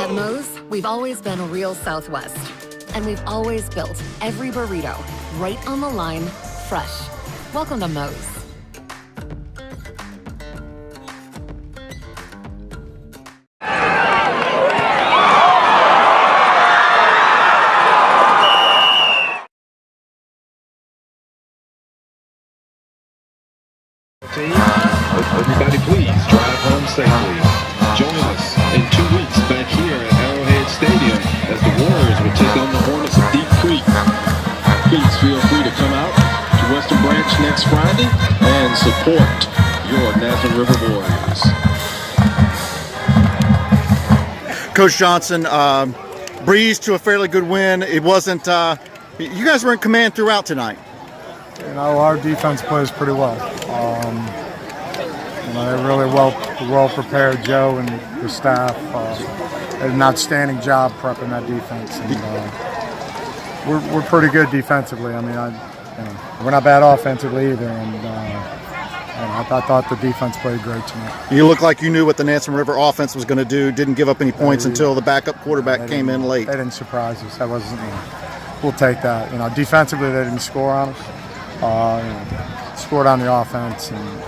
At Moe's, we've always been real Southwest. And we've always built every burrito right on the line, fresh. Welcome to Moe's. Everybody please drive home safely. Join us in 2 weeks back here at Arrowhead Stadium as the Warriors will take on the Hornets of Deep Creek. Please feel free to come out to Western Branch next Friday and support your Nansemond River Warriors. Coach Johnson, breezed to a fairly good win. It wasn't, you guys were in command throughout tonight. You know, our defense plays pretty well. You know, they're really well prepared. Joe and the staff did an outstanding job prepping that defense. And, we're pretty good defensively. I mean, we're not bad offensively either. And I thought the defense played great tonight. You look like you knew what the Nansemond River offense was going to do. Didn't give up any points until the backup quarterback came in late. They didn't surprise us. That wasn't. We'll take that. You know, defensively they didn't score on us. Scored on the offense, and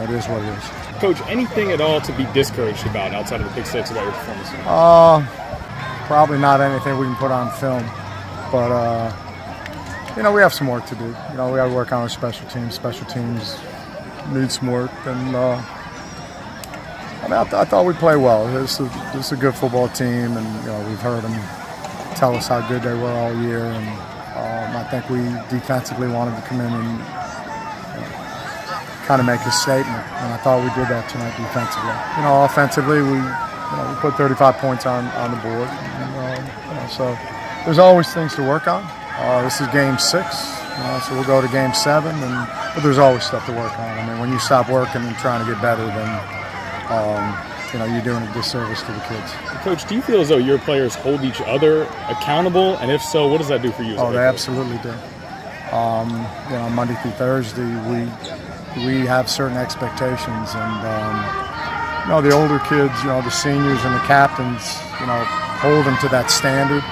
it is what it is. Coach, anything at all to be discouraged about outside of the Big Six about your performance? Probably not anything we can put on film, but you know, we have some work to do. You know, we got to work on our special teams. Special teams need some work, and I mean, I thought we played well. This is a good football team, and you know, we've heard them tell us how good they were all year, and I think we defensively wanted to come in and kind of make a statement, and I thought we did that tonight defensively. You know, offensively, we put 35 points on the board. And, you know, so there's always things to work on. This is game 6, so we'll go to game 7, but there's always stuff to work on. I mean, when you stop working and trying to get better, then you know, you're doing a disservice to the kids. Coach, do you feel as though your players hold each other accountable? And if so, what does that do for you? Oh, they absolutely do. You know, Monday through Thursday, we have certain expectations, and you know, the older kids, you know, the seniors and the captains, you know, hold them to that standard.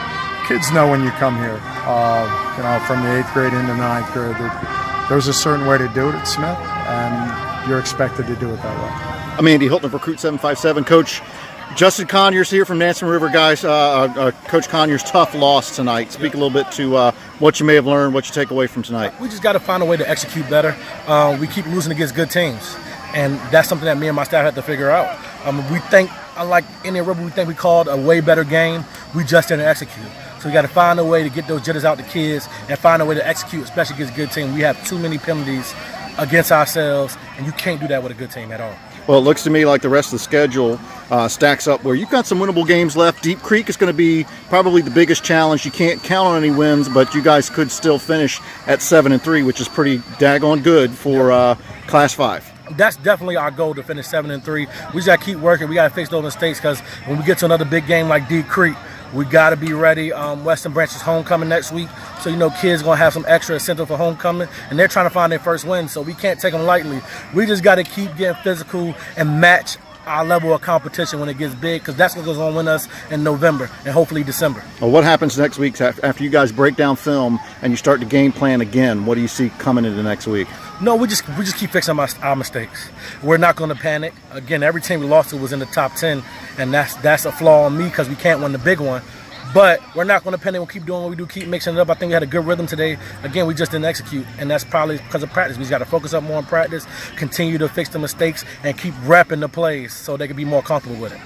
Kids know when you come here, you know, from the 8th grade into the 9th grade, that there's a certain way to do it at Smith, and you're expected to do it that way. I'm Andy Hilton of Recruit 757. Coach, Justin Conyers here from Nansemond River, guys. Coach Conyers, tough loss tonight. Speak a little bit to what you may have learned, what you take away from tonight. We just got to find a way to execute better. We keep losing against good teams, and that's something that me and my staff had to figure out. We think, unlike Indian River, we think we called a way better game. We just didn't execute. So we got to find a way to get those jitters out to kids and find a way to execute, especially against good teams. We have too many penalties against ourselves, and you can't do that with a good team at all. Well, it looks to me like the rest of the schedule stacks up where you've got some winnable games left. Deep Creek is going to be probably the biggest challenge. You can't count on any wins, but you guys could still finish at 7-3, which is pretty daggone good for Class 5. That's definitely our goal, to finish 7-3. We just got to keep working. We got to fix those mistakes, because when we get to another big game like Deep Creek, we got to be ready. Western Branch is homecoming next week, so you know, kids going to have some extra incentive for homecoming, and they're trying to find their first win, so we can't take them lightly. We just got to keep getting physical and match our level of competition when it gets big, because that's what goes on with us in November and hopefully December. Well, what happens next week after you guys break down film and you start to game plan again? What do you see coming into next week? No, we just keep fixing our mistakes. We're not going to panic. Again, every team we lost to was in the top 10, and that's a flaw on me, because we can't win the big one. But we're not going to panic. We'll keep doing what we do, keep mixing it up. I think we had a good rhythm today. Again, we just didn't execute, and that's probably because of practice. We just got to focus up more on practice, continue to fix the mistakes, and keep repping the plays so they can be more comfortable with it.